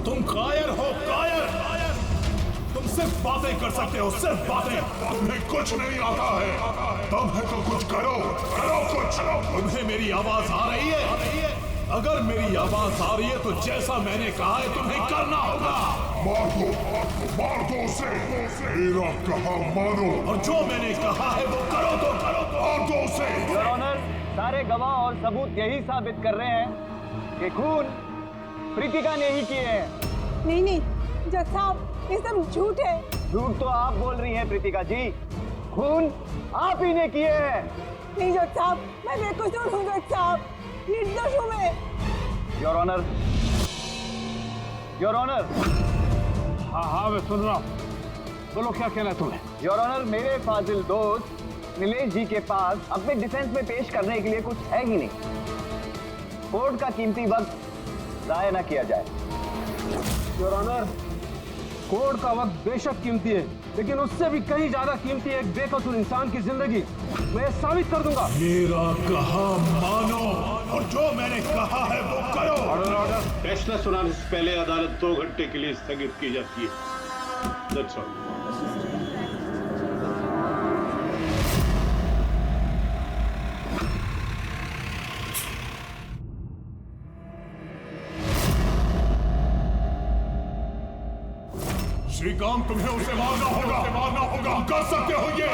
तुम कायर हो, कायर। तुम सिर्फ बातें कर सकते हो, सिर्फ बातें। तुम्हें कुछ नहीं आता है। तुम है तो कुछ करो, करो कुछ। तुम्हें मेरी आवाज आ रही है? अगर मेरी आवाज आ रही है तो जैसा मैंने कहा है तुम्हें करना होगा। मार दो उसे। मेरा कहा मानो, और जो मैंने कहा है वो करो तो करो। मार दो उसे। योर ऑनर, सारे गवाह और सबूत यही साबित कर रहे हैं कि खून प्रीतिका ने ही किए हैं। नहीं, जज साहब, ये सब झूठ है। झूठ तो आप बोल रही हैं प्रीतिका जी, खून आप ही ने किए हैं। नहीं जज साहब, मैं बेकसूर हूँ जज साहब, निर्दोष हूँ मैं। Your honour, your honour. हाँ मैं सुन रहा हूँ, बोलो क्या कहना है तुम्हें। योर ऑनर, मेरे फाजिल दोस्त नीलेश जी के पास अपने डिफेंस में पेश करने के लिए कुछ है ही नहीं। कोर्ट का कीमती वक्त जाया न किया जाए। योर ऑनर, कोर्ट का वक्त बेशक कीमती है, लेकिन उससे भी कहीं ज्यादा कीमती है एक बेकसूर इंसान की जिंदगी। मैं साबित कर दूंगा। मेरा कहा मानो, और जो मैंने कहा है वो करो। Order order. फैसला सुनाने से पहले अदालत 2 घंटे के लिए स्थगित की जाती है। That's all. श्रीकांत, तुम्हें उसे मारना होगा। कर सकते हो ये,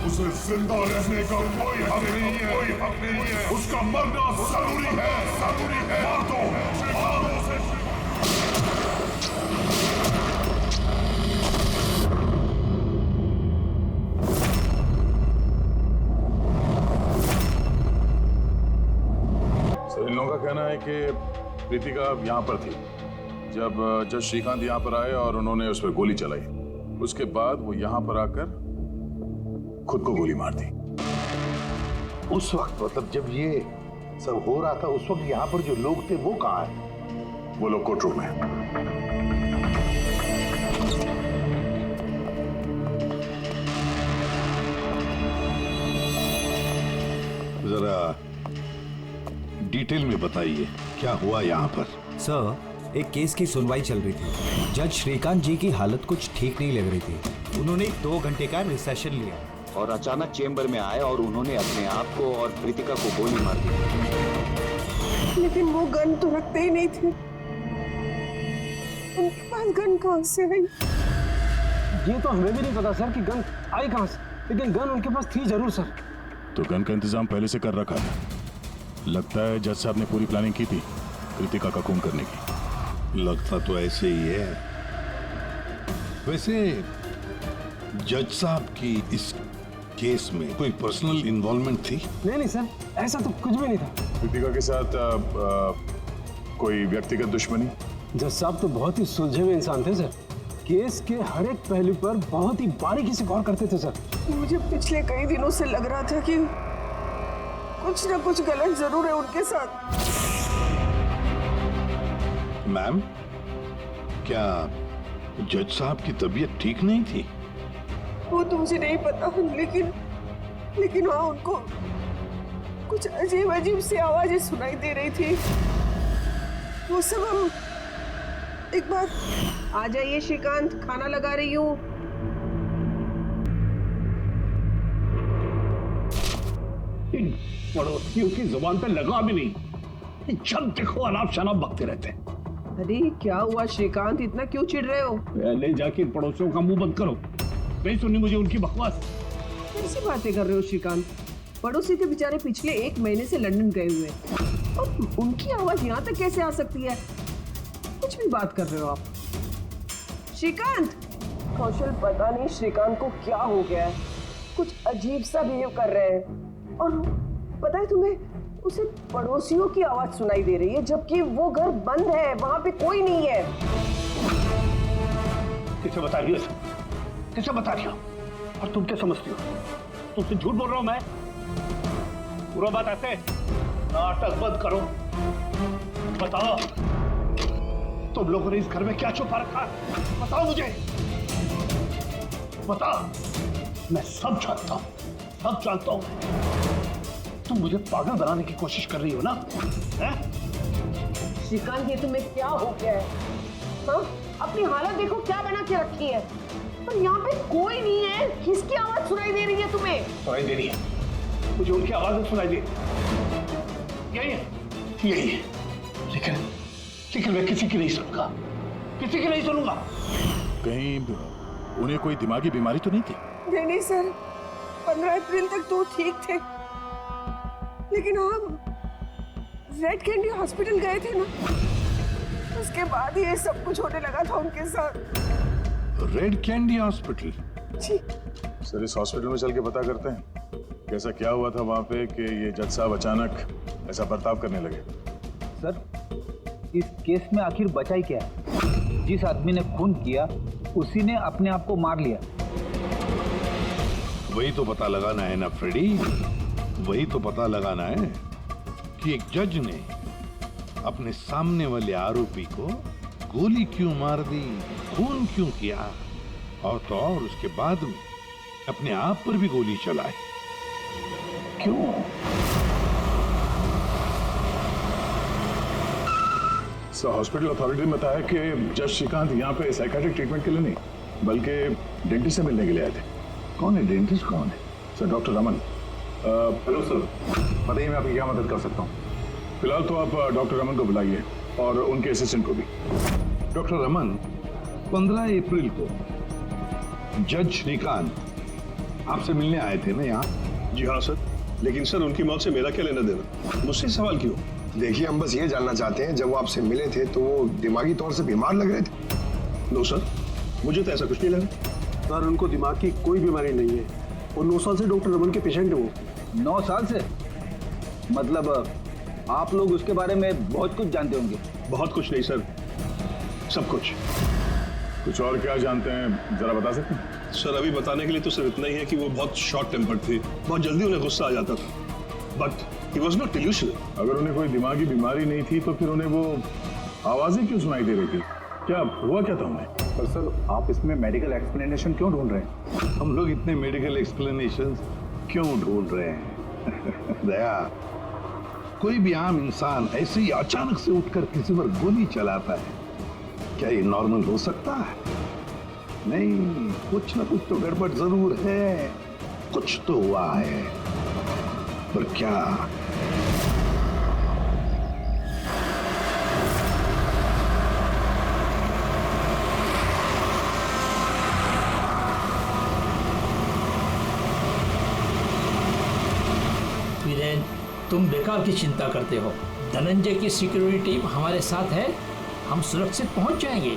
उसे जिंदा रहने का कोई हक नहीं है। उसका मरना जरूरी है। मार दो उसे। इन लोगों का कहना है कि प्रीतिका यहाँ पर थी जब जज श्रीकांत यहाँ पर आए और उन्होंने उस पर गोली चलाई। उसके बाद वो यहाँ पर आकर खुद को गोली मार दी। उस वक्त मतलब जब ये सब हो रहा था, उस वक्त यहाँ पर जो लोग थे वो कहाँ है? वो लोग कोर्ट रूम में। जरा डिटेल में बताइए क्या हुआ यहाँ पर। सर, एक केस की सुनवाई चल रही थी। जज श्रीकांत जी की हालत कुछ ठीक नहीं लग रही थी। उन्होंने 2 घंटे का रिसेशन लिया और अचानक चेंबर में आए और उन्होंने अपने आप को और प्रीतिका को गोली मार दी। लेकिन वो गन तो रखते ही नहीं थे। उनके पास गन कहाँ से आई? ये तो हमें भी नहीं पता सर कि गन आई कहाँ से, लेकिन गन उनके पास थी जरूर सर। तो गन का इंतजाम पहले से कर रखा है। लगता है जज साहब ने पूरी प्लानिंग की थी प्रीतिका का खून करने की। लगता तो ऐसे ही है। वैसे जज साहब की इस केस में कोई पर्सनल इन्वॉल्वमेंट थी? नहीं सर, ऐसा तो कुछ भी नहीं था। प्रीतिका के साथ कोई व्यक्तिगत दुश्मनी? जज साहब तो बहुत ही सुलझे हुए इंसान थे सर। केस के हर एक पहलू पर बहुत ही बारीकी से गौर करते थे सर। मुझे पिछले कई दिनों से लग रहा था कि कुछ न कुछ गलत जरूर है उनके साथ। मैम, क्या जज साहब की तबीयत ठीक नहीं थी? वो तो मुझे नहीं पता, लेकिन हाँ, उनको कुछ अजीब सी आवाजें सुनाई दे रही थी। वो सब हम एक बार। आ जाइए श्रीकांत, खाना लगा रही हूँ। पड़ोसियों की जुबान पे लगा भी नहीं, जब देखो अनाप शनाप बकते रहते हैं। अरे क्या हुआ श्रीकांत, इतना क्यों चिढ़ रहे हो? पहले जाके पड़ोसियों का मुंह बंद करो, नहीं सुननी मुझे उनकी बकवास। कैसी बातें कर रहे हो श्रीकांत? पड़ोसी के बेचारे पिछले 1 महीने से लंदन गए हुए हैं और उनकी आवाज यहाँ तक कैसे आ सकती है? कुछ भी बात कर रहे हो आप श्रीकांत। कौशल, पता नहीं श्रीकांत को क्या हो गया है, कुछ अजीब सा बिहेव कर रहे हैं। और पता है तुम्हें, उसे पड़ोसियों की आवाज सुनाई दे रही है जबकि वो घर बंद है, वहां पे कोई नहीं है। किसे बता रही हो? किसे बता रही हो? और तुम क्या समझती हो? तुमसे झूठ बोल रहा हूं मैं? पूरा बात ऐसे, नाटक बंद करो। बताओ तुम लोगों ने इस घर में क्या छुपा रखा है? बताओ मुझे, बताओ। मैं सब जानता हूं, सब जानता हूं। तुम मुझे पागल बनाने की कोशिश कर रही हो ना? हैं? श्रीकांत, ये तुम्हें क्या हो गया है? हाँ? अपनी हालत देखो क्या बना के रखी है। और यहाँ पे कोई नहीं है, किसकी आवाज सुनाई दे रही है तुम्हें? सुनाई दे रही है मुझे, उनकी आवाज सुनाई दे। यही है, यही है। लेकिन मैं किसी की नहीं सुनूंगा, किसी की नहीं सुनूंगा। कहीं उन्हें कोई दिमागी बीमारी तो नहीं थी? नहीं सर, 15 अप्रैल तक तो ठीक थे, लेकिन हम रेड कैंडी हॉस्पिटल गए थे ना, उसके बाद ये सब कुछ होने लगा था उनके साथ। Red candy hospital? जी सर, इस हॉस्पिटल में चल के पता करते हैं कैसा क्या हुआ था वहां पे कि ये जज साहब अचानक ऐसा बर्ताव करने लगे। सर, इस केस में आखिर बचा ही क्या है? जिस आदमी ने खून किया उसी ने अपने आप को मार लिया। वही तो पता लगाना है ना फ्रेडी, वही तो पता लगाना है कि एक जज ने अपने सामने वाले आरोपी को गोली क्यों मार दी, खून क्यों किया, और तो और उसके बाद में अपने आप पर भी गोली चलाई। क्यों? सर, हॉस्पिटल अथॉरिटी ने बताया कि जज श्रीकांत यहाँ पे साइकियाट्रिक ट्रीटमेंट के लिए नहीं बल्कि डेंटिस्ट से मिलने के लिए आए थे। कौन है डेंटिस्ट? कौन है? Sir, doctor Raman. Hello sir, बताइए मैं आपकी क्या मदद कर सकता हूँ? फिलहाल तो आप डॉक्टर रमन को बुलाइए और उनके असिस्टेंट को भी। डॉक्टर रमन, 15 अप्रैल को जज श्रीकांत आपसे मिलने आए थे ना यहाँ? जी हाँ सर, लेकिन सर उनकी मौत से मेरा क्या लेना देना? मुझसे सवाल क्यों? देखिए, हम बस ये जानना चाहते हैं, जब वो आपसे मिले थे तो वो दिमागी तौर से बीमार लग रहे थे? नो सर, मुझे तो ऐसा कुछ नहीं लगा। सर, उनको दिमाग की कोई बीमारी नहीं है और 9 साल से डॉक्टर रमन के पेशेंट है वो। 9 साल से? मतलब आप लोग उसके बारे में बहुत कुछ जानते होंगे। बहुत कुछ नहीं सर, सब कुछ। कुछ और क्या जानते हैं, जरा बता सकते हैं? सर, अभी बताने के लिए तो सिर्फ इतना ही है कि वो बहुत शॉर्ट टेम्पर्ड थे, बहुत जल्दी उन्हें गुस्सा आ जाता था, but he was not delusional. अगर उन्हें कोई दिमागी बीमारी नहीं थी तो फिर उन्हें वो आवाजें क्यों सुनाई दे रही थी? क्या हुआ क्या था उन्हें? पर सर, आप इसमें मेडिकल एक्सप्लेनेशन क्यों ढूंढ रहे हैं? हम लोग इतने मेडिकल एक्सप्लेनेशन क्यों ढूंढ रहे हैं? दया, कोई भी आम इंसान ऐसे ही अचानक से उठकर किसी पर गोली चलाता है, क्या ये नॉर्मल हो सकता है? नहीं, कुछ ना कुछ तो गड़बड़ जरूर है, कुछ तो हुआ है, पर क्या? वीरेन, तुम बेकार की चिंता करते हो। धनंजय की सिक्योरिटी टीम हमारे साथ है, हम सुरक्षित पहुंच जाएंगे।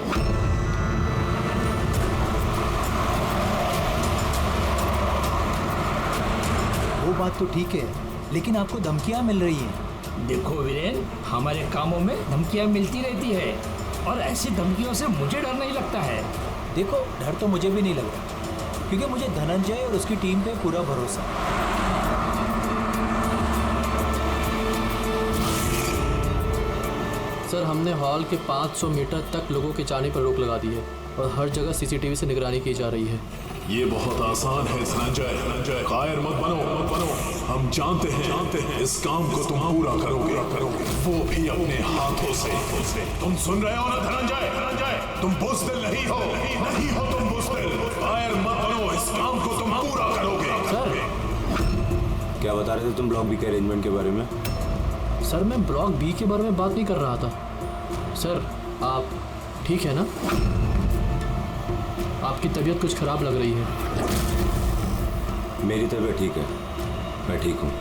वो बात तो ठीक है, लेकिन आपको धमकियां मिल रही हैं। देखो वीरेन, हमारे कामों में धमकियां मिलती रहती है और ऐसी धमकियों से मुझे डर नहीं लगता है। देखो, डर तो मुझे भी नहीं लग रहा, क्योंकि मुझे धनंजय और उसकी टीम पे पूरा भरोसा है। सर, हमने हॉल के 500 मीटर तक लोगों के जाने पर रोक लगा दी है और हर जगह सीसीटीवी से निगरानी की जा रही है। ये बहुत आसान है धनंजय, कायर मत बनो। हम जानते हैं इस काम को तुम पूरा करोगे, वो भी अपने हाथों से। तुम सुन रहे हो ना धनंजय, तुम बुज़दिल नहीं हो तुम बुज़दिल। कायर मत बनो, इस काम को तुम पूरा करोगे। सर, क्या बता रहे थे तुम ब्लॉक बी के अरेंजमेंट के बारे में? सर, मैं ब्लॉक बी के बारे में बात नहीं कर रहा था। सर, आप ठीक है ना? आपकी तबीयत कुछ खराब लग रही है। मेरी तबीयत ठीक है, मैं ठीक हूँ।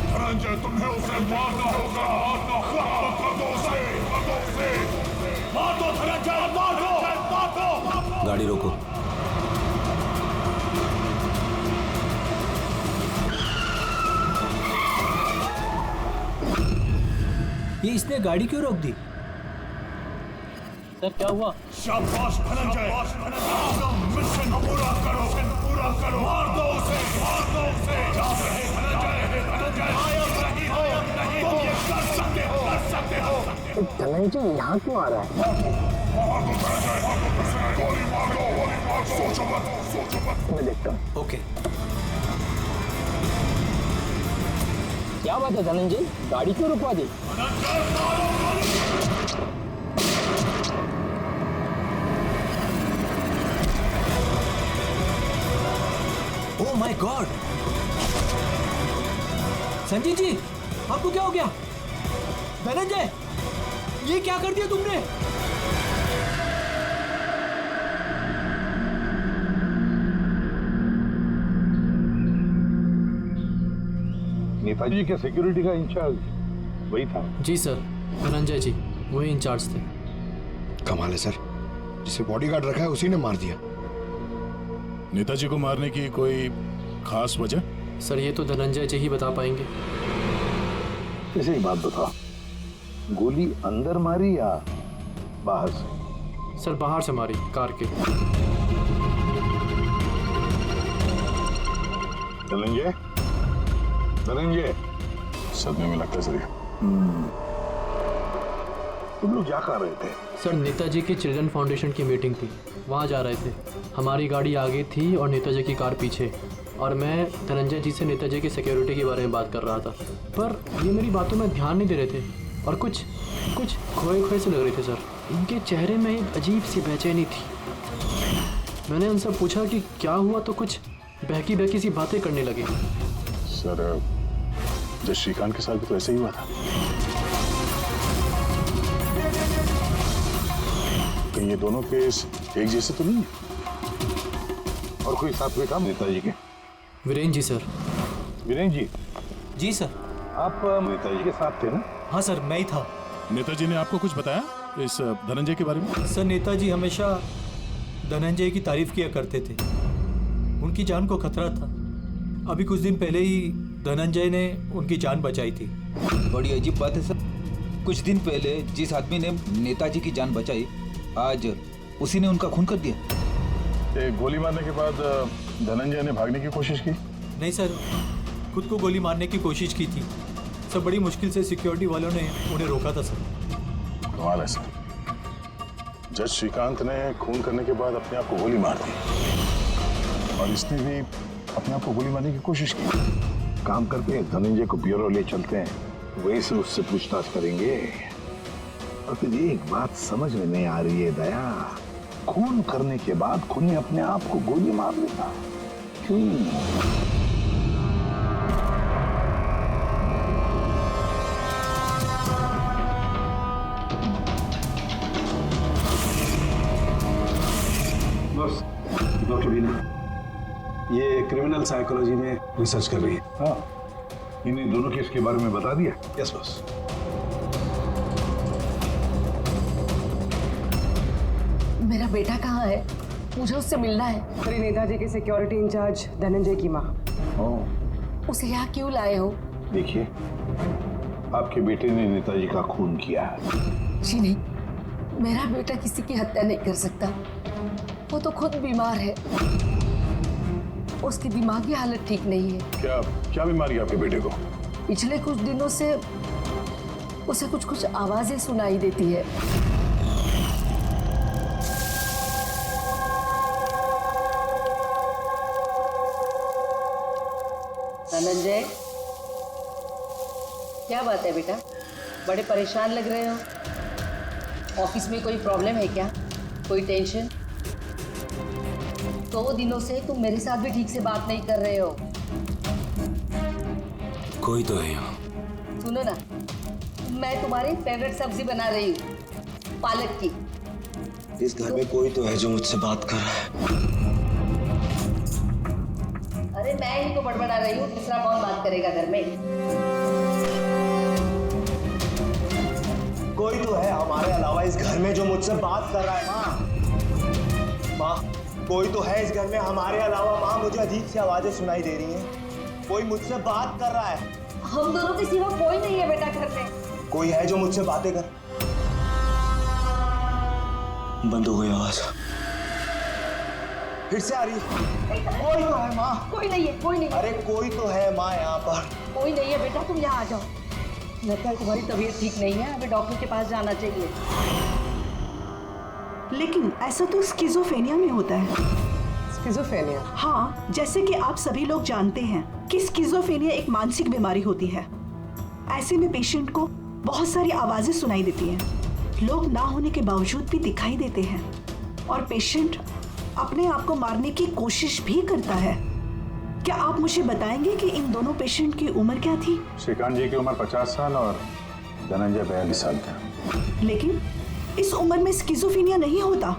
धनंजय, तुम्हें उसे मारना होगा। मार दो धनंजय, मार दो। गाड़ी रोको। ये इसने गाड़ी क्यों रोक दी? सर, क्या हुआ? शाबाश धनंजय, अपना मिशन पूरा करो। मार दो उसे। जाओ धनंजय, कायर नहीं हो, तुम ये कर सकते हो। सकते हो। धनंजय यहाँ क्यों आ रहा है? गोली मार दो, सोचो मत। मैं देखता हूँ। ओके। क्या बात है धनंजय, गाड़ी क्यों रुकवा दी? Oh my god! Sanjay ji, आपको क्या हो गया? धनंजय, ये क्या कर दिया तुमने? नेताजी के सिक्योरिटी का इंचार्ज वही था? जी सर, धनंजय जी वही इंचार्ज थे। कमाल है सर, जिसे बॉडीगार्ड रखा है उसी ने मार दिया। नेताजी को मारने की कोई खास वजह? सर ये तो धनंजय जी ही बता पाएंगे। इसे ही बात बता, गोली अंदर मारी या बाहर से? सर बाहर से मारी, कार के। धनंजय, धनंजय, सदमे में लगता है सर। तुम लोग क्या कर रहे थे? सर नेताजी की चिल्ड्रन फाउंडेशन की मीटिंग थी, वहाँ जा रहे थे। हमारी गाड़ी आगे थी और नेताजी की कार पीछे, और मैं धनंजय जी से नेताजी की सिक्योरिटी के बारे में बात कर रहा था, पर ये मेरी बातों में ध्यान नहीं दे रहे थे और कुछ खोए खोए से लग रहे थे सर। इनके चेहरे में एक अजीब सी बेचैनी थी। मैंने उनसे पूछा कि क्या हुआ, तो कुछ बहकी सी बातें करने लगे। सर जब श्रीकांत के साथ भी तो ऐसे ही हुआ था। तो ये दोनों केस एक जैसे तो नहीं है? और कोई साथ में था नेताजी के? वीरेन जी सर। वीरेन जी? जी सर। आप नेताजी के साथ थे ना? हाँ सर, मैं ही था। नेताजी ने आपको कुछ बताया इस धनंजय के बारे में? सर नेताजी हमेशा धनंजय की तारीफ किया करते थे, उनकी जान को खतरा था। अभी कुछ दिन पहले ही धनंजय ने उनकी जान बचाई थी। बड़ी अजीब बात है सर, कुछ दिन पहले जिस आदमी ने नेताजी की जान बचाई, आज उसी ने उनका खून कर दिया। गोली मारने के बाद धनंजय ने भागने की कोशिश की? नहीं सर, खुद को गोली मारने की कोशिश की थी। सब बड़ी मुश्किल से सिक्योरिटी वालों ने उन्हें रोका था सर। कमाल है सर, जज श्रीकांत ने खून करने के बाद अपने आप को गोली मार दी, और इसने भी अपने आप को गोली मारने की कोशिश की। काम करते हैं, धनंजय को ब्यूरो ले चलते हैं, वहीं से उससे पूछताछ करेंगे। और फिर एक बात समझ में नहीं आ रही है दया, खून करने के बाद खूनी अपने आप को गोली मार लेता क्यों? बस डॉक्टर बीना, ये क्रिमिनल साइकोलॉजी में रिसर्च कर रही है। हाँ, इन्हीं दोनों केस के बारे में बता दिया? Yes boss. मेरा बेटा कहाँ है? मुझे उससे मिलना है। श्री नेताजी के सिक्योरिटी इंचार्ज धनंजय की माँ। उसे यहाँ क्यों लाए हो? देखिए, आपके बेटे ने नेताजी का खून किया है। जी नहीं, मेरा बेटा किसी की हत्या नहीं कर सकता। वो तो खुद बीमार है, उसकी दिमागी हालत ठीक नहीं है। क्या बीमारी है आपके बेटे को? पिछले कुछ दिनों से उसे कुछ आवाजें सुनाई देती है। धनंजय, क्या बात है बेटा, बड़े परेशान लग रहे हो? ऑफिस में कोई प्रॉब्लम है क्या? कोई टेंशन? 2 दिनों से तुम मेरे साथ भी ठीक से बात नहीं कर रहे हो। कोई तो है यहाँ। सुनो ना, मैं तुम्हारी फेवरेट सब्जी बना रही हूँ, पालक की। इस घर में कोई तो है जो मुझसे बात कर रहा है। अरे मैं ही तो बड़बड़ा रही हूँ, दूसरा कौन बात करेगा घर में? कोई तो है हमारे अलावा इस घर में जो मुझसे बात कर रहा है। माँ, कोई तो है इस घर में हमारे अलावा। माँ, मुझे अजीब सी आवाजें सुनाई दे रही हैं, कोई मुझसे बात कर रहा है। हम दोनों के सिवा कोई नहीं है बेटा घर में। कोई है जो मुझसे बातें कर। बंद हो गई आवाज, फिर से आ रही है। कोई तो है माँ। कोई नहीं है, कोई नहीं। अरे कोई तो है माँ यहाँ पर। कोई नहीं है बेटा, तुम यहाँ आ जाओ। लगता है तुम्हारी तबीयत ठीक नहीं है, हमें डॉक्टर के पास जाना चाहिए। लेकिन ऐसा तो स्किज़ोफ्रेनिया में होता है। स्किज़ोफ्रेनिया? हाँ, जैसे कि आप सभी लोग जानते हैं कि स्किज़ोफ्रेनिया एक मानसिक बीमारी होती है। ऐसे में पेशेंट को बहुत सारी आवाजें सुनाई देती हैं, लोग ना होने के बावजूद भी दिखाई देते हैं और पेशेंट अपने आप को मारने की कोशिश भी करता है। क्या आप मुझे बताएंगे कि इन दोनों पेशेंट की उम्र क्या थी? श्रीकांत जी की उम्र 50 साल और धनंजय 42 साल का। लेकिन इस उम्र में स्किज़ोफ्रेनिया नहीं होता।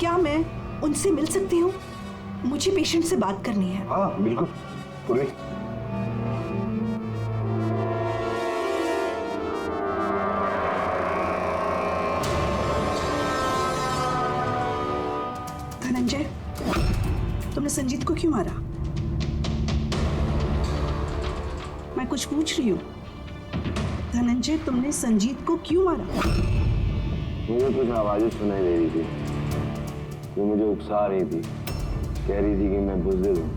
क्या मैं उनसे मिल सकती हूँ? मुझे पेशेंट से बात करनी है। हाँ बिल्कुल पूरी। धनंजय, तुमने संजीत को क्यों मारा? मैं कुछ पूछ रही हूँ। धनंजय, तुमने संजीत को क्यों मारा? मुझे कुछ आवाजें सुनाई दे रही थी, वो मुझे उकसा रही थी, कह रही थी कि मैं बुज़दिल हूँ,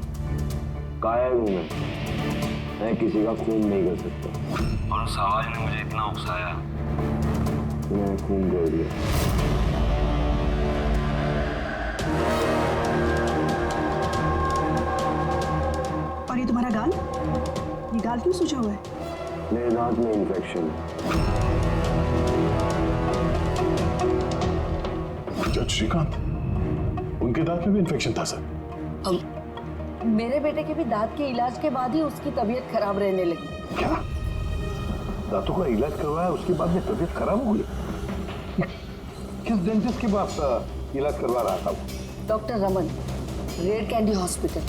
कायर हूँ, मैं किसी का खून नहीं कर सकता। और उस आवाज ने मुझे इतना उकसाया कि मैंने खून कर दिया। और ये तुम्हारा गाल? ये गाल क्यों सूजा हुआ है? मेरे दांत में इन्फेक्शन है। जज श्रीकांत, उनके दांत में भी इन्फेक्शन था सर? मेरे बेटे के भी दांत के इलाज के बाद ही उसकी तबीयत खराब रहने लगी। क्या? दांतों का इलाज करवाया उसके बाद में तबीयत खराब हो गई? किस डेंटिस्ट के पास इलाज करवा रहा था? Doctor Raman, red candy hospital.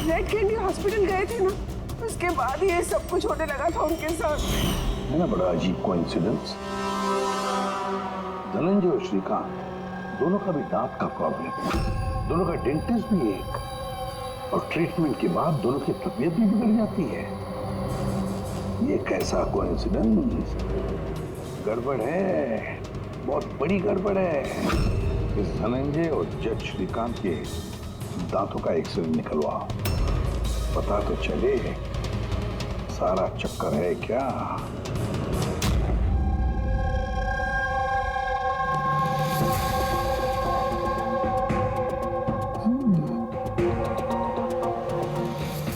Red candy hospital गए थे ना, उसके बाद ये सब कुछ होने लगा था उनके साथ। है ना बड़ा अजीब कोइंसिडेंस। धनंजय और श्रीकांत दोनों का भी दांत का प्रॉब्लम है, दोनों का डेंटिस्ट भी एक, और ट्रीटमेंट के बाद दोनों की तबीयत भी बिगड़ जाती है। ये कैसा कोइंसिडेंस? गड़बड़ है, बहुत बड़ी गड़बड़ है। इस धनंजय और जज श्रीकांत के दांतों का एक्सरे निकलवाओ, पता तो चले सारा चक्कर है क्या।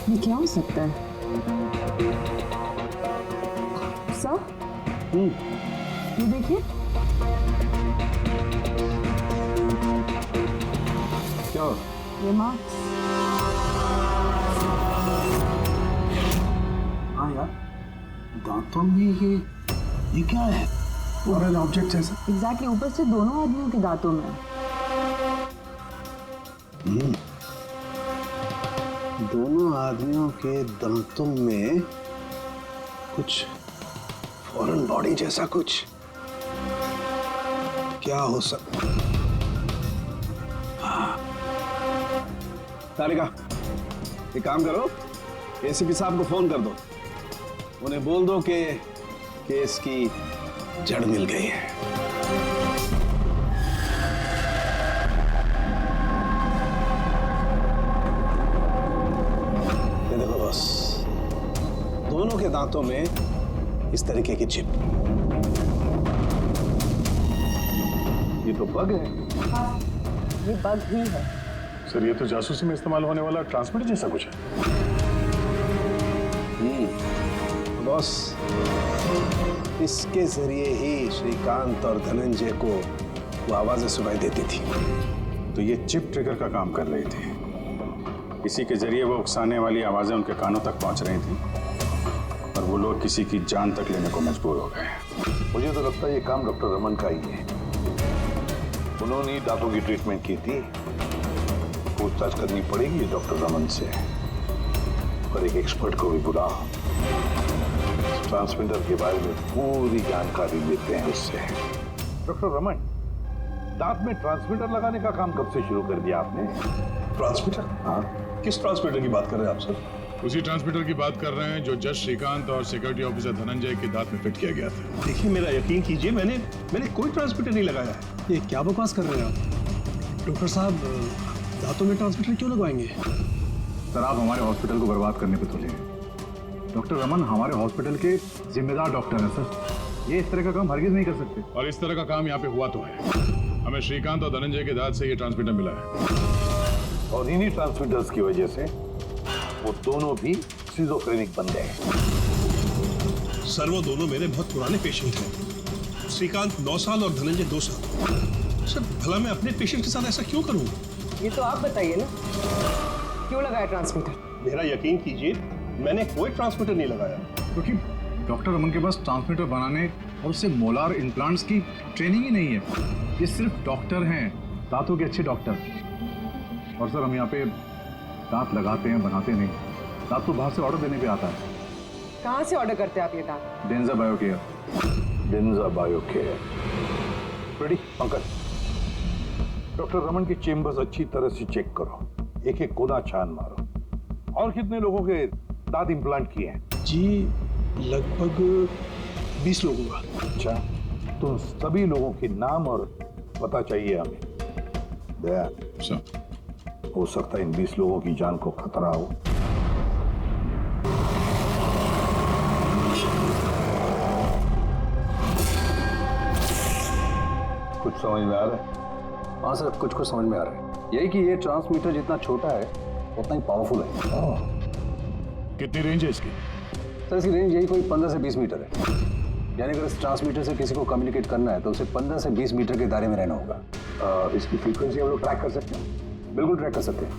ये क्या हो सकता है? सर, ये देखिए। क्या? ये मार्क्स। हाँ यार, दांतों में ये क्या है? फॉरेन ऑब्जेक्ट जैसा। एग्जैक्टली, ऊपर से दोनों आदमियों के दांतों में। दोनों आदमियों के दांतों में कुछ फॉरेन बॉडी जैसा कुछ क्या हो सकता? तारिका, एक काम करो, एसीपी साहब को फोन कर दो, उन्हें बोल दो कि केस की जड़ मिल गई है। ये देखो बॉस, दोनों के दांतों में इस तरीके की चिप। ये तो बग है। हाँ, ये बग ही है। सर, ये तो जासूसी में इस्तेमाल होने वाला ट्रांसमीटर जैसा कुछ है। बॉस, इसके जरिए ही श्रीकांत और धनंजय को वो आवाजें सुनाई देती थी। तो ये चिप ट्रिगर का काम कर रही थी, इसी के जरिए वो उकसाने वाली आवाजें उनके कानों तक पहुंच रही थी और वो लोग किसी की जान तक लेने को मजबूर हो गए। मुझे तो लगता है ये काम डॉक्टर रमन का ही है। उन्होंने ही दांतों की ट्रीटमेंट की थी। पूछताछ करनी पड़ेगी डॉक्टर रमन से, और एक एक्सपर्ट को भी बुलाओ, ट्रांसमीटर के बारे में पूरी जानकारी लेते हैं उससे। डॉक्टर रमन, दांत में ट्रांसमीटर लगाने का काम कब से शुरू कर दिया आपने? ट्रांसमीटर? हाँ। किस ट्रांसमीटर की बात कर रहे हैं आप सर? उसी ट्रांसमीटर की बात कर रहे हैं जो जज श्रीकांत और सिक्योरिटी ऑफिसर धनंजय के दांत में फिट किया गया था। देखिए, मेरा यकीन कीजिए, मैंने कोई ट्रांसमीटर नहीं लगाया है। ये क्या बकवास कर रहे हैं आप? डॉक्टर साहब, दांतों में ट्रांसमीटर क्यों लगवाएंगे? सर, आप हमारे हॉस्पिटल को बर्बाद करने पे तुले। डॉक्टर रमन हमारे हॉस्पिटल के जिम्मेदार डॉक्टर हैं सर। ये इस तरह का काम हरगिज नहीं कर सकते। और इस तरह का काम यहाँ पे हुआ तो है। हमें श्रीकांत और धनंजय के दाद से ये ट्रांसमीटर मिला है। और इन्हीं ट्रांसमीटर्स की वजह से वो दोनों भी स्किज़ोफ्रेनिक बन गए। सर वो दोनों मेरे बहुत पुराने पेशेंट हैं। श्रीकांत 9 साल और धनंजय 2 साल। सर भला मैं अपने पेशेंट के साथ ऐसा क्यों करूं? ये तो आप बताइए ना, क्यों लगाया ट्रांसमीटर? मेरा यकीन कीजिए, मैंने कोई ट्रांसमीटर नहीं लगाया। क्योंकि डॉक्टर रमन के पास ट्रांसमीटर बनाने और उससे मोलार इम्प्लांट्स की ट्रेनिंग ही नहीं है। ये सिर्फ डॉक्टर हैं, दांतों के अच्छे डॉक्टर। और सर हम यहाँ पे दांत लगाते हैं, बनाते नहीं। दांत तो बाहर से ऑर्डर देने पे आता है। कहाँ से ऑर्डर करते हैं आप ये दांत? डेंजा बायोकेयर। डेंजा बायोकेयर। रेडी पंकज, डॉक्टर रमन की चेम्बर्स अच्छी तरह से चेक करो, एक एक कोना छान मारो। और कितने लोगों के दांत इम्प्लांट किए हैं? जी लगभग 20 लोगों का। अच्छा, तो सभी लोगों के नाम और पता चाहिए हमें। दया हो सकता है इन 20 लोगों की जान को खतरा हो। कुछ समझ में आ रहा है? हाँ सर, कुछ कुछ समझ में आ रहा है। यही कि ये ट्रांसमीटर जितना छोटा है उतना ही पावरफुल है। कितनी रेंज है इसकी? सर इसकी रेंज यही कोई 15 से 20 मीटर है। यानी अगर इस ट्रांसमीटर से किसी को कम्युनिकेट करना है तो उसे 15 से 20 मीटर के दायरे में रहना होगा। इसकी फ्रीक्वेंसी हम लोग ट्रैक कर सकते हैं? बिल्कुल ट्रैक कर सकते हैं,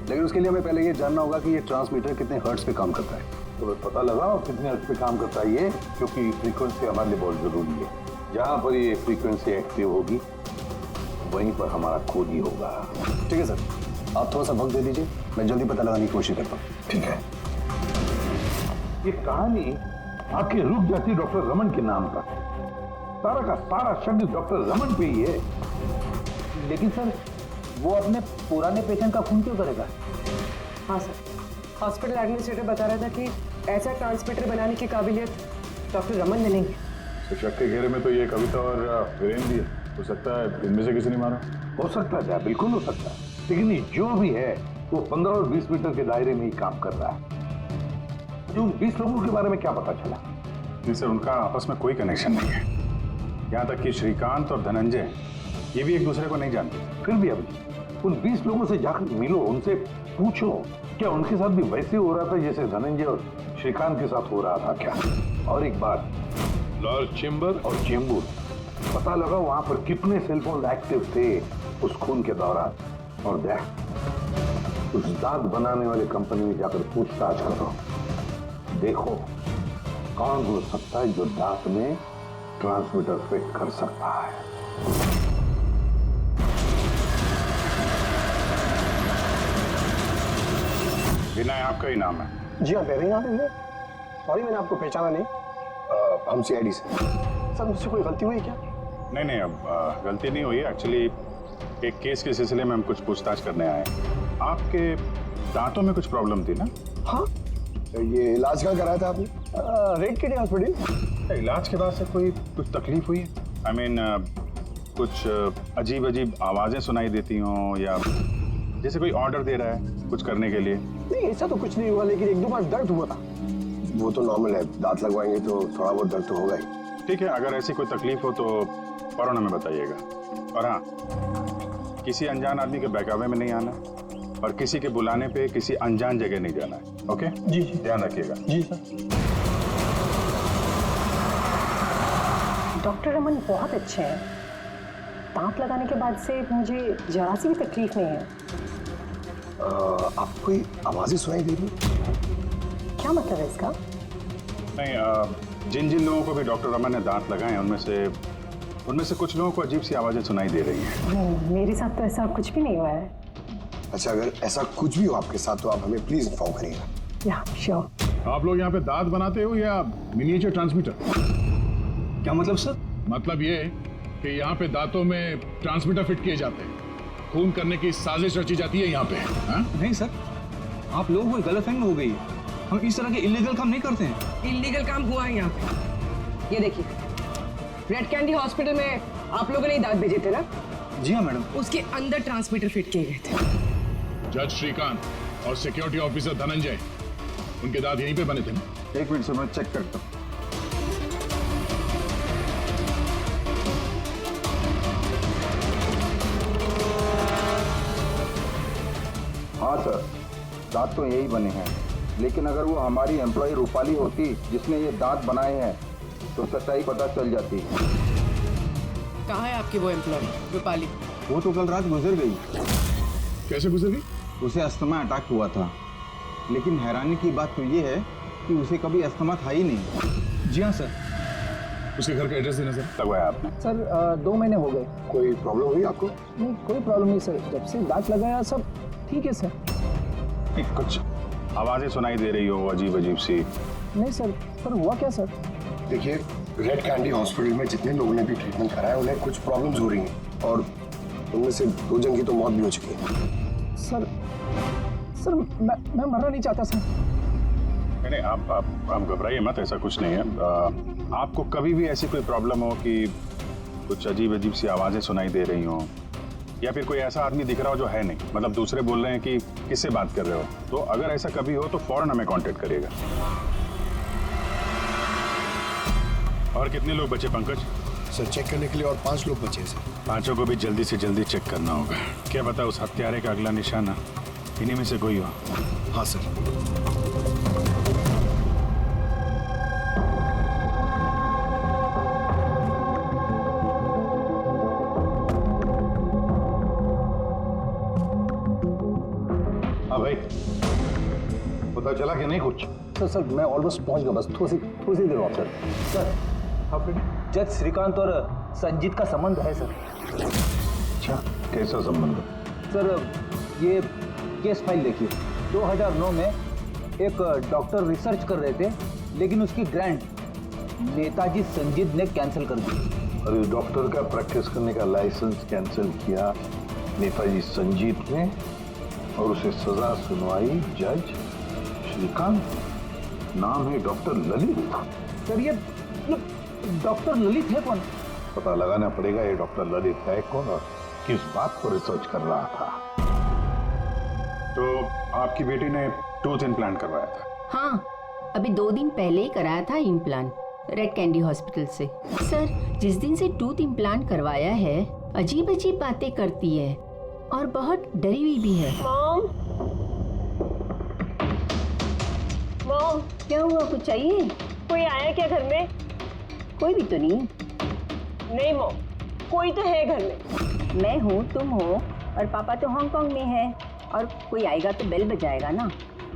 लेकिन उसके लिए हमें पहले ये जानना होगा कि ये ट्रांसमीटर कितने हर्ट्ज पे काम करता है। तो पता लगाओ कितने हर्ट्ज पे काम करता है ये, क्योंकि फ्रीक्वेंसी हमारे लिए बहुत जरूरी है। जहाँ पर ये फ्रीक्वेंसी एक्टिव होगी वहीं पर हमारा खोज ही होगा। ठीक है सर, आप थोड़ा सा वक्त दे दीजिए, मैं जल्दी पता लगाने की कोशिश करता हूँ। ठीक है। ये कहानी आके रुक जाती डॉक्टर रमन के नाम पर। सारा का सारा शब्द डॉक्टर रमन पे ही है। लेकिन सर वो अपने पुराने पेशेंट का खून क्यों करेगा? हाँ सर, हॉस्पिटल एडमिनिस्ट्रेटर बता रहा था कि ऐसा ट्रांसमीटर बनाने की काबिलियत डॉक्टर रमन में नहीं है। तो शक के घेरे में तो ये कविता और वीरेंद्र भी है। हो सकता है इनमें से किसी ने मारा। हो सकता है, बिल्कुल हो सकता है, लेकिन ये जो भी है वो 15 और 20 मीटर के दायरे में ही काम कर रहा है। तो उन 20 लोगों के बारे में क्या पता चला? जी सर, उनका आपस में कोई कनेक्शन नहीं है। यहाँ तक कि श्रीकांत और धनंजय ये भी एक दूसरे को नहीं जानते। फिर भी अभी उन 20 लोगों से जाकर मिलो, उनसे पूछो क्या उनके साथ भी वैसे हो रहा था जैसे धनंजय और श्रीकांत के साथ हो रहा था क्या? और एक बात, लॉर्ड चेम्बर और चेंबूर, पता लगा वहां पर कितने सेलफोन एक्टिव थे उस खून के दौरान। और देख उस दांत बनाने वाली कंपनी में जाकर पूछताछ करो, देखो कौन हो सकता है जो दांत में ट्रांसमीटर फिट कर सकता है। विनय आपका ही नाम है? जी हाँ, मेरा ही नाम है। सॉरी मैंने आपको पहचाना नहीं। हम CID से। सर मुझसे कोई गलती हुई क्या? नहीं, अब गलती नहीं हुई। एक्चुअली एक केस के सिलसिले में हम कुछ पूछताछ करने आए। आपके दांतों में कुछ प्रॉब्लम थी ना? हाँ। ये इलाज कहाँ कराया था आपने? रेड किडी हॉस्पिटल। इलाज के बाद से कुछ तकलीफ हुई? I mean, कुछ अजीब अजीब आवाजें सुनाई देती हों या जैसे कोई ऑर्डर दे रहा है कुछ करने के लिए? नहीं ऐसा तो कुछ नहीं हुआ, लेकिन 1-2 बार दर्द हुआ था। वो तो नॉर्मल है, दांत लगवाएंगे तो थोड़ा बहुत दर्द तो होगा ही। ठीक है, अगर ऐसी कोई तकलीफ हो तो फौरन हमें बताइएगा। और हाँ, किसी अनजान आदमी के बहकावे में नहीं आना और किसी के बुलाने पे किसी अनजान जगह नहीं जाना है। ओके जी, ध्यान रखिएगा। जी सर। डॉक्टर रमन बहुत अच्छे हैं। दांत लगाने के बाद से मुझे जरा सी भी तकलीफ नहीं है। आपको कोई आवाजें सुनाई दे रही? क्या मतलब है इसका? नहीं, जिन जिन लोगों को भी डॉक्टर रमन ने दांत लगाए हैं उनमें से कुछ लोगों को अजीब सी आवाजें सुनाई दे रही हैं। मेरे साथ तो ऐसा कुछ भी नहीं हुआ है। अच्छा, अगर ऐसा कुछ भी हो आपके साथ तो आप हमें प्लीज इन्फॉर्म करिएगा। या श्योर। आप लोग यहाँ पे दांत बनाते हो या मिनिएचर ट्रांसमीटर? क्या मतलब सर? मतलब ये कि यहाँ पे दांतों में ट्रांसमीटर फिट किए जाते हैं, खून करने की साजिश रची जाती है यहाँ पे। हा? नहीं सर, आप लोगों को गलतफहमी हो गई है। हम इस तरह के इलीगल काम नहीं करते हैं। इलीगल काम हुआ है यहाँ पे। ये देखिए, रेड कैंडी हॉस्पिटल में आप लोगों ने ही दांत भेजे थे ना? जी हाँ मैडम। उसके अंदर ट्रांसमीटर फिट किए गए थे। जज श्रीकांत और सिक्योरिटी ऑफिसर धनंजय, उनके दांत यहीं पे बने थे ना? एक मिनट से मैं चेक करता हूँ। हाँ सर, दांत तो यही बने हैं, लेकिन अगर वो हमारी एम्प्लॉय रूपाली होती जिसने ये दांत बनाए हैं तो सच्चाई पता चल जाती। कहाँ है आपकी वो एम्प्लॉय रूपाली? वो तो कल रात गुजर गई। कैसे गुजर गई? उसे अस्थमा अटैक हुआ था, लेकिन हैरानी की बात तो ये है कि उसे कभी अस्थमा था ही नहीं। जी हाँ सर। उसके घर का एड्रेस देना सर। लगवाया आपने? सर 2 महीने हो गए। कोई प्रॉब्लम हुई आपको? नहीं, कोई प्रॉब्लम नहीं सर, जब से दांत लगाया सब ठीक है सर। कुछ आवाजें सुनाई दे रही हो अजीब अजीब सी? नहीं सर, पर हुआ क्या सर? देखिए, रेड कैंडी हॉस्पिटल में जितने लोगों ने भी ट्रीटमेंट कराया उन्हें कुछ प्रॉब्लम्स हो रही हैं और उनमें से 2 जन की तो मौत भी हो चुकी है। सर मैं मरना नहीं चाहता सर। नहीं, आप घबराइए मत, ऐसा कुछ नहीं है। आपको कभी भी ऐसी कोई प्रॉब्लम हो कि कुछ अजीब अजीब सी आवाजें सुनाई दे रही हो, या फिर कोई ऐसा आदमी दिख रहा हो जो है नहीं, मतलब दूसरे बोल रहे हैं कि किससे बात कर रहे हो, तो अगर ऐसा कभी हो तो फौरन हमें कांटेक्ट करिएगा। और कितने लोग बचे पंकज? सर चेक करने के लिए और 5 लोग बचे सर। 5 को भी जल्दी से जल्दी चेक करना होगा। क्या पता उस हत्यारे का अगला निशाना इन्हीं में से कोई हो। हाँ सर। हाँ भाई, पता चला कि नहीं कुछ? सर मैं ऑलमोस्ट पहुंच गया, बस थोड़ी सी देर और सर। जज श्रीकांत और संजीत का संबंध है सर। अच्छा, कैसा संबंध? सर ये केस फाइल देखिए। 2009 में एक डॉक्टर रिसर्च कर रहे थे, लेकिन उसकी ग्रांट नेताजी संजीत ने कैंसिल कर दी। और इस डॉक्टर का प्रैक्टिस करने का लाइसेंस कैंसिल किया नेताजी संजीत ने, और उसे सजा सुनवाई जज श्रीकांत। नाम है डॉक्टर ललित। सर ये डॉक्टर ललित है कौन? पता लगाना पड़ेगा ये डॉक्टर ललित है कौन और किस बात पर रिसर्च कर रहा था। तो आपकी बेटी ने टूथ इम्प्लांट करवाया था? हाँ, अभी 2 दिन पहले ही कराया था इम्प्लांट रेड कैंडी हॉस्पिटल से। सर जिस दिन से टूथ इम्प्लांट करवाया है अजीब अजीब बातें करती है और बहुत डरी हुई भी है। मॉम, क्या हुआ, कुछ चाहिए? कोई आया क्या घर में? कोई भी तो नहीं। नहीं मॉम, कोई तो है घर में। मैं हूँ, तुम हो और पापा तो हांगकांग में है, और कोई आएगा तो बेल बजाएगा ना।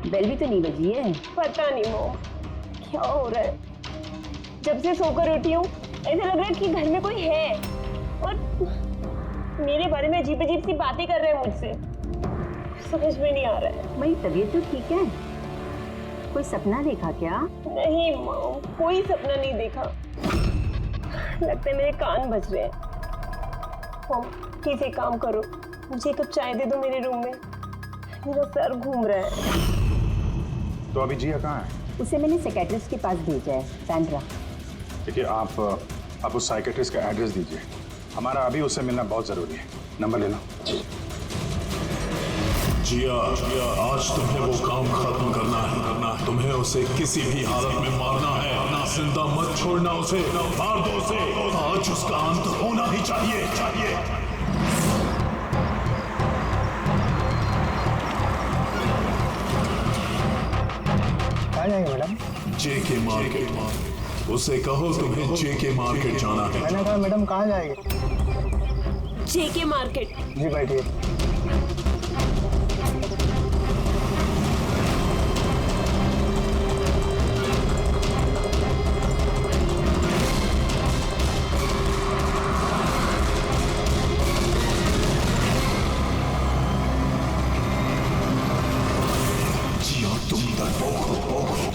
बेल भी तो नहीं बजी है। पता नहीं मॉम क्या हो रहा है, जब से सोकर उठी हूँ ऐसा लग रहा है कि घर में कोई है और मेरे बारे में अजीब अजीब सी बातें कर रहे हैं मुझसे। समझ में नहीं आ रहा है। मेरी तबीयत तो ठीक है। कोई सपना देखा क्या? नहीं मॉम, कोई सपना नहीं देखा। लगता है मेरे कान बज रहे हैं। मॉम प्लीज एक काम करो, मुझे एक कप चाय दे दो मेरे रूम में, मेरा सर घूम रहा है। तो अभी जिया कहाँ है? उसे मैंने साइकियाट्रिस्ट के पास भेजा है, बैंड्रा। देखिए आप उस साइकियाट्रिस्ट का एड्रेस दीजिए, हमारा अभी उससे मिलना बहुत जरूरी है। नंबर ले लो। जिया, आज तुम्हें वो काम खत्म करना है। तुम्हें उसे किसी भी हालत में मारना है। जिंदा मत छोड़ना उसे, मार दो उसे। आज उसका अंत होना ही चाहिए। कहाँ जाएंगे मैडम? जेके मार्केट। उसे कहो तुम्हें जेके मार्केट जाना है। मैंने कहा मैडम कहाँ जाएंगे? जेके मार्केट। जी बैठिए।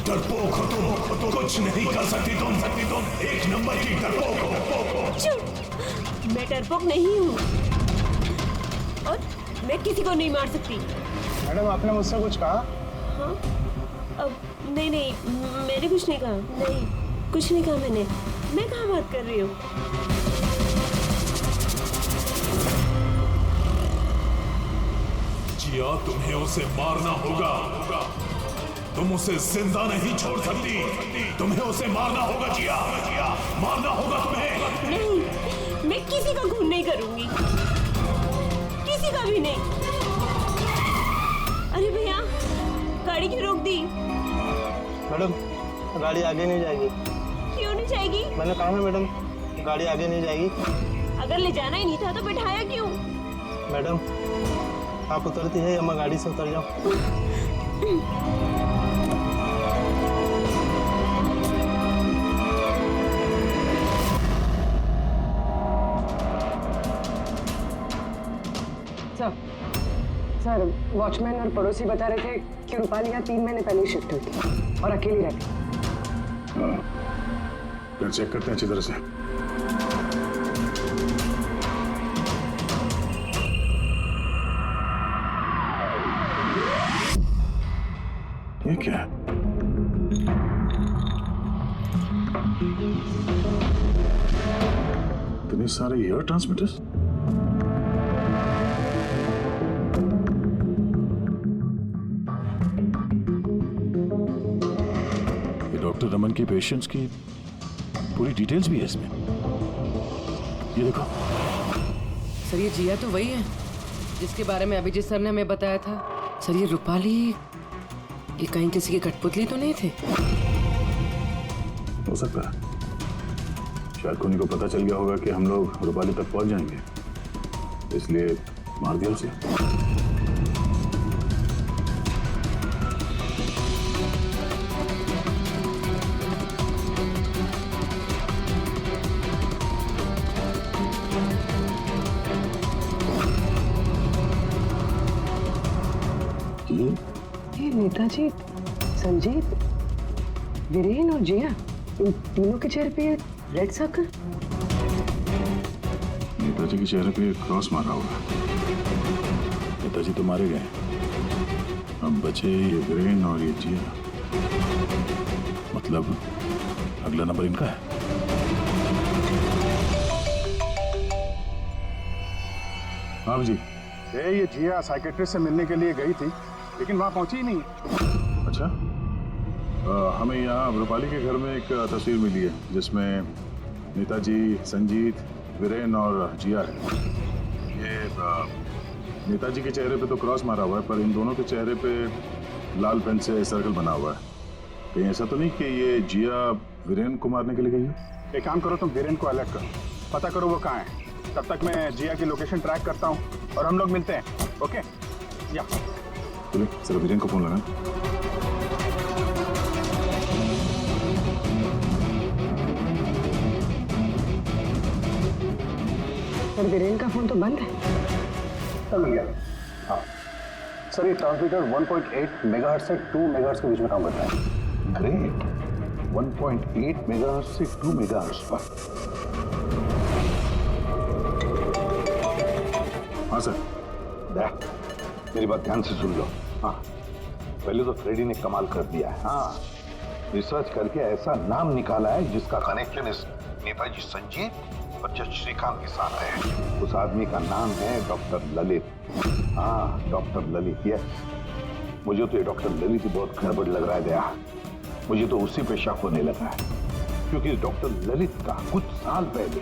डरपोक हो तुम, कुछ नहीं कर सकती तुम। एक नंबर की डरपोक हो। मैं डरपोक नहीं हूँ और मैं किसी को नहीं मार सकती। मैडम आपने मुझसे कुछ कहा? हाँ? अब नहीं, मैंने कुछ नहीं कहा। नहीं, कुछ नहीं कहा मैंने। मैं कहाँ बात कर रही हूँ? जिया, तुम्हें उसे मारना होगा। तुम उसे जिंदा नहीं छोड़ सकती। तुम्हें उसे मारना होगा जिया, मारना होगा तुम्हें। नहीं, मैं किसी का खून नहीं करूंगी, किसी का भी नहीं। अरे भैया, गाड़ी क्यों रोक दी? मैडम, गाड़ी आगे नहीं जाएगी। क्यों नहीं जाएगी? मैंने कहा ना मैडम, गाड़ी आगे नहीं जाएगी। अगर ले जाना ही नहीं था तो बिठाया क्यों? मैडम, आप उतरती है या मैं गाड़ी से उतर जाऊं? सर, वॉचमैन और पड़ोसी बता रहे थे कि रूपाली यहाँ 3 महीने पहले शिफ्ट हुई थी और अकेली रहती। फिर चेक करते हैं अच्छी तरह से। ये क्या है? इतने सारे एयर ट्रांसमिटर्स। डॉक्टर रमन के पेशेंट्स की पूरी डिटेल्स भी है इसमें। ये देखो। सर, ये जिया तो वही है जिसके बारे में अभिजीत सर ने हमें बताया था। सर, ये रूपाली, ये कहीं किसी की कठपुतली तो नहीं थे? हो सकता है, शायद उन्हीं को पता चल गया होगा कि हम लोग रूपाली तक पहुंच जाएंगे, इसलिए मार दिया उसे। ये नेताजी, संजीत, वीरेन और जिया, इन तीनों के चेहरे पे रेड सर्कल। नेताजी के चेहरे पे क्रॉस मारा हुआ। नेताजी तो मारे गए, अब बचे ये वीरेन और ये जिया। मतलब अगला नंबर इनका है। हाँ जी। ये जिया साइकेट्रिस्ट से मिलने के लिए गई थी, लेकिन वहां पहुंची ही नहीं। अच्छा, हमें यहाँ रूपाली के घर में एक तस्वीर मिली है जिसमें नेताजी, संजीत, वीरेन और जिया है। ये नेताजी के चेहरे पे तो क्रॉस मारा हुआ है, पर इन दोनों के चेहरे पे लाल पेन से सर्कल बना हुआ है। कहीं ऐसा तो नहीं कि ये जिया वीरेन को मारने के लिए गई है? एक काम करो, तुम वीरेन को अलग करो, पता करो वो कहाँ है। तब तक मैं जिया की लोकेशन ट्रैक करता हूँ और हम लोग मिलते हैं। ओके? या चलिए, सर वीरेन को फोन लगा। सर, वीरेन का फोन तो बंद है। सब मिल गया। हाँ सर, ये ट्रांसमीटर 1.8 मेगाहर्ट्ज से 2 मेगाहर्ट्ज के बीच में काम करता है। ग्रेट। 1.8 मेगाहर्ट्ज से 2 मेगाहर्ट्ज पर। हाँ सर। मेरी बात ध्यान से सुन लो। हाँ, पहले तो फ्रेडी ने कमाल कर दिया है। हाँ, रिसर्च करके ऐसा नाम निकाला है जिसका कनेक्शन इस नेताजी संजीत और जज श्रीकांत के साथ है। उस आदमी का नाम है डॉक्टर ललित। हाँ, डॉक्टर ललित। यस, मुझे तो ये डॉक्टर ललित ही बहुत गड़बड़ लग रहा है दया। मुझे तो उसी पे शक होने लगा है, क्योंकि डॉक्टर ललित का कुछ साल पहले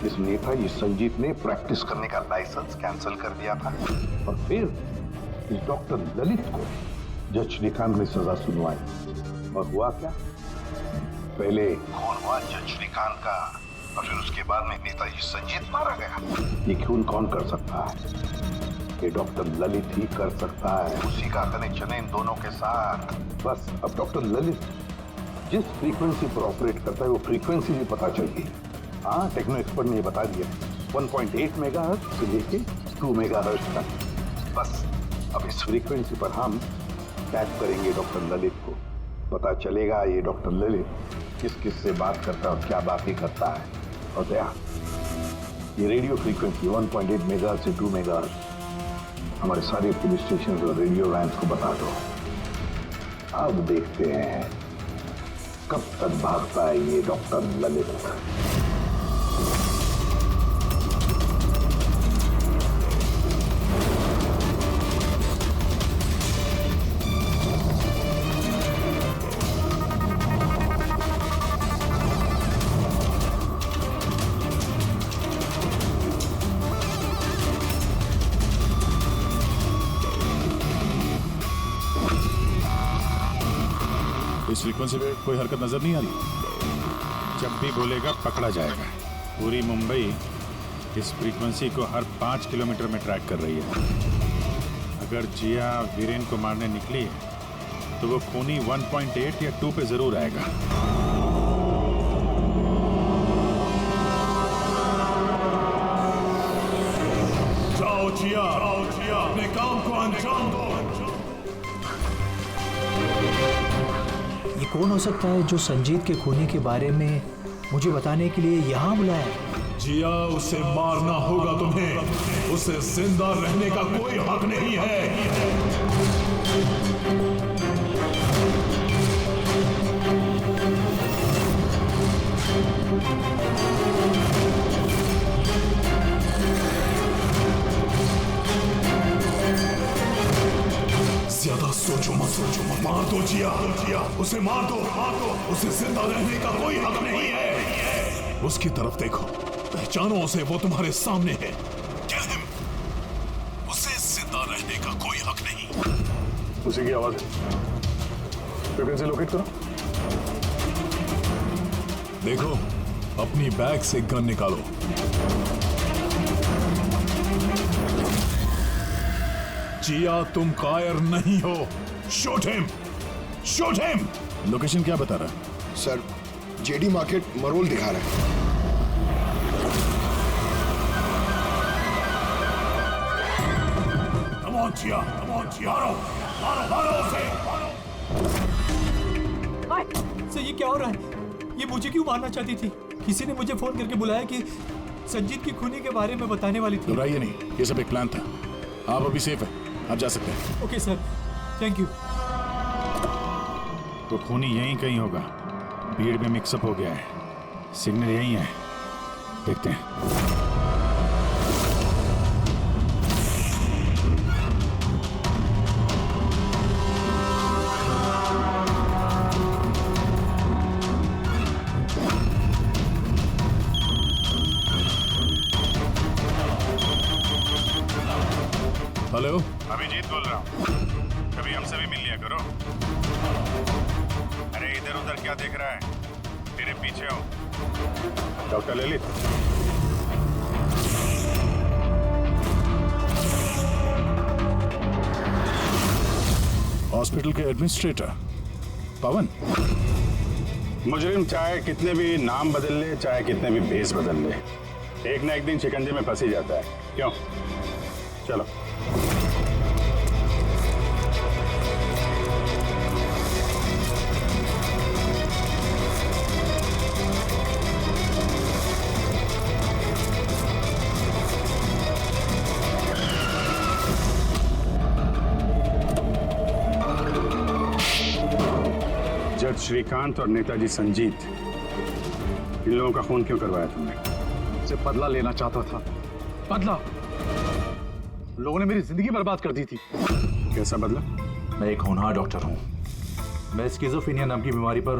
इस नेताजी संजीत ने प्रैक्टिस करने का लाइसेंस कैंसिल कर दिया था, और फिर इस डॉक्टर ललित को जज श्रीकांत ने सजा सुनवाई। और हुआ क्या? पहले खून हुआ जज श्रीकांत का, और फिर उसके बाद में नेताजी संजीत मारा गया। ये खून कौन कर सकता है? ये डॉक्टर ललित ही कर सकता है। उसी का कनेक्शन है इन दोनों के साथ। बस अब डॉक्टर ललित जिस फ्रीक्वेंसी पर ऑपरेट करता है वो फ्रीक्वेंसी भी पता चल गई। हाँ, टेक्नो एक्सपर्ट ने बता दिया, 1.8 मेगाहर्ट्ज से लेके 2 मेगाहर्ट्ज तक। बस अब इस फ्रीक्वेंसी पर हम टैप करेंगे डॉक्टर ललित को। पता चलेगा ये डॉक्टर ललित किस किस से बात करता है और क्या बातें करता है। और दया, ये रेडियो फ्रीक्वेंसी 1.8 मेगाहर्ट्ज से 2 मेगाहर्ट्ज हमारे सारे पुलिस स्टेशन और रेडियो लाइन्स को बता दो। अब देखते हैं कब तक भागता है ये डॉक्टर ललित। इस फ्रीक्वेंसी पे कोई हरकत नजर नहीं आ रही। जब भी बोलेगा पकड़ा जाएगा। पूरी मुंबई इस फ्रीक्वेंसी को हर 5 किलोमीटर में ट्रैक कर रही है। अगर जिया वीरेन को मारने निकली है तो वो खूनी 1.8 या 2 पे जरूर आएगा। जाओ जिया, अपने काम को अंजाम दो। ये कौन हो सकता है जो संजीत के खूनी के बारे में मुझे बताने के लिए यहाँ बुलाया? जिया, उसे मारना होगा तुम्हें। उसे जिंदा रहने का कोई हक नहीं है। ज्यादा सोचो मत, मार दो जिया, उसे मार दो। उसे जिंदा रहने का कोई हक नहीं है। उसकी तरफ देखो, पहचानो उसे, वो तुम्हारे सामने है। उसे जिंदा रहने का कोई हक नहीं। उसी की आवाज है। फ्रीक्वेंसी लोकेट करो। देखो, अपनी बैग से गन निकालो। जिया, तुम कायर नहीं हो। Shoot him, shoot him. Location क्या बता रहा है? सर, जेडी मार्केट मरोल दिखा रहा है। जिया, मारो उसे। सर, ये क्या हो रहा है? ये मुझे क्यों मारना चाहती थी? किसी ने मुझे फोन करके बुलाया कि संजीत की खूनी के बारे में बताने वाली थी। घबराइए नहीं, ये सब एक प्लान था। आप अभी सेफ है, आप जा सकते हैं। Okay sir, thank you. तो खूनी यहीं कहीं होगा। भीड़ में मिक्सअप हो गया है। सिग्नल यहीं है, देखते हैं। हेलो, अभिजीत बोल रहा हूँ। कभी हमसे भी मिल लिया करो। अरे इधर उधर क्या देख रहा है? तेरे पीछे हो। डॉक्टर ललित। हॉस्पिटल के एडमिनिस्ट्रेटर पवन। मुजरिम चाहे कितने भी नाम बदल ले, चाहे कितने भी भेस बदल ले, एक ना एक दिन शिकंजे में फंस ही जाता है। क्यों? चलो। जज श्रीकांत और नेताजी संजीत, इन लोगों का खून क्यों करवाया तुमने? से बदला लेना चाहता था। बदला? लोगों ने मेरी जिंदगी बर्बाद कर दी थी। कैसा बदला? मैं एक होनहार डॉक्टर हूँ। मैं स्किज़ोफ्रेनिया नाम की बीमारी पर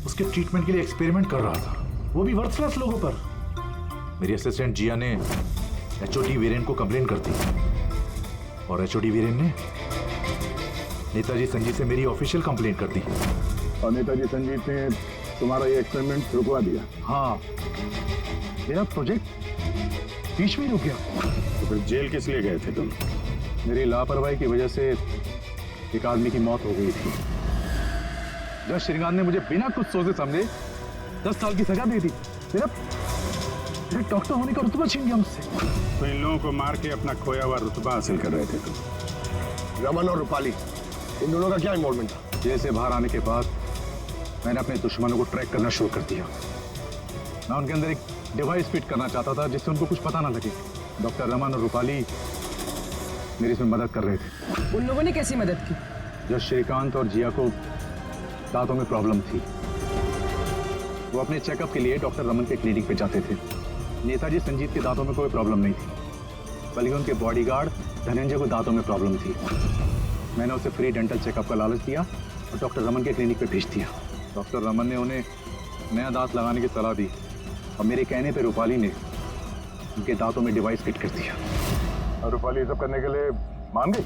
उसके ट्रीटमेंट के लिए एक्सपेरिमेंट कर रहा था, वो भी वर्थलेस लोगों पर। मेरी असिस्टेंट जिया ने एचओडी वीरेन को कंप्लेन कर दी और एचओडी वीरेन ने नेताजी संजीत से मेरी ऑफिशियल कंप्लेन कर दी। और नेताजी संजीत ने तुम्हारा ये एक्सपेरिमेंट रुकवा दिया? हाँ, मेरा प्रोजेक्ट बीच में रुक गया। तो फिर जेल किस लिए गए थे तुम? मेरी लापरवाही की वजह से एक आदमी की मौत हो गई थी। जज श्रीकांत ने मुझे बिना कुछ सोचे समझे 10 साल की सजा दे दी। मेरे डॉक्टर होने का रुतबा छीन गया मुझसे। तो इन लोगों को मार के अपना खोया हुआ रुतबा हासिल कर रहे थे तुम। रमन और रूपाली, इन दोनों का क्या इन्वॉल्वमेंट था? जेल से बाहर आने के बाद मैंने अपने दुश्मनों को ट्रैक करना शुरू कर दिया। मैं उनके अंदर एक डिवाइस फिट करना चाहता था जिससे उनको कुछ पता ना लगे। डॉक्टर रमन और रूपाली मेरी इसमें मदद कर रहे थे। उन लोगों ने कैसी मदद की? जब श्रीकांत और जिया को दांतों में प्रॉब्लम थी, वो अपने चेकअप के लिए डॉक्टर रमन के क्लिनिक पे जाते थे। नेताजी संजीत के दांतों में कोई प्रॉब्लम नहीं थी, बल्कि उनके बॉडीगार्ड धनंजय को दांतों में प्रॉब्लम थी। मैंने उसे फ्री डेंटल चेकअप का लालच दिया और डॉक्टर रमन के क्लिनिक पे भेज दिया। डॉक्टर रमन ने उन्हें नया दांत लगाने की सलाह दी और मेरे कहने पे रूपाली ने उनके दांतों में डिवाइस फिट कर दिया। और रूपाली सब करने के लिए मान गई?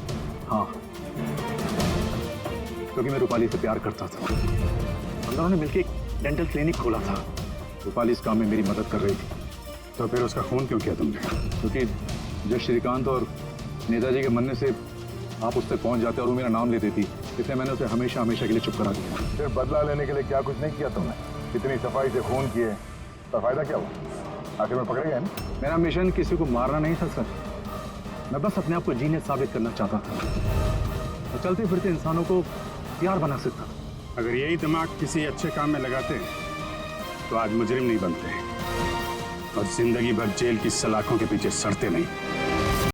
हाँ। क्योंकि मैं रूपाली से प्यार करता था। हम दोनों ने मिलकर एक डेंटल क्लिनिक खोला था। रूपाली इस काम में मेरी मदद कर रही थी। तो फिर उसका खून क्यों किया तुमने? क्योंकि जब श्रीकांत और नेताजी के मरने से आप उस तक पहुंच जाते और वो मेरा नाम ले देती, इसलिए मैंने उसे हमेशा हमेशा के लिए चुप करा दिया। फिर बदला लेने के लिए क्या कुछ नहीं किया तुमने? इतनी सफाई से खून किए तो फायदा क्या हुआ? आखिर में पकड़े गए ना? मेरा मिशन किसी को मारना नहीं था सर, मैं बस अपने आप को जीनियस साबित करना चाहता था। तो चलते फिरते इंसानों को प्यार बना सकता। अगर यही दिमाग किसी अच्छे काम में लगाते तो आज मुजरिम नहीं बनते और जिंदगी भर जेल की सलाखों के पीछे सड़ते नहीं।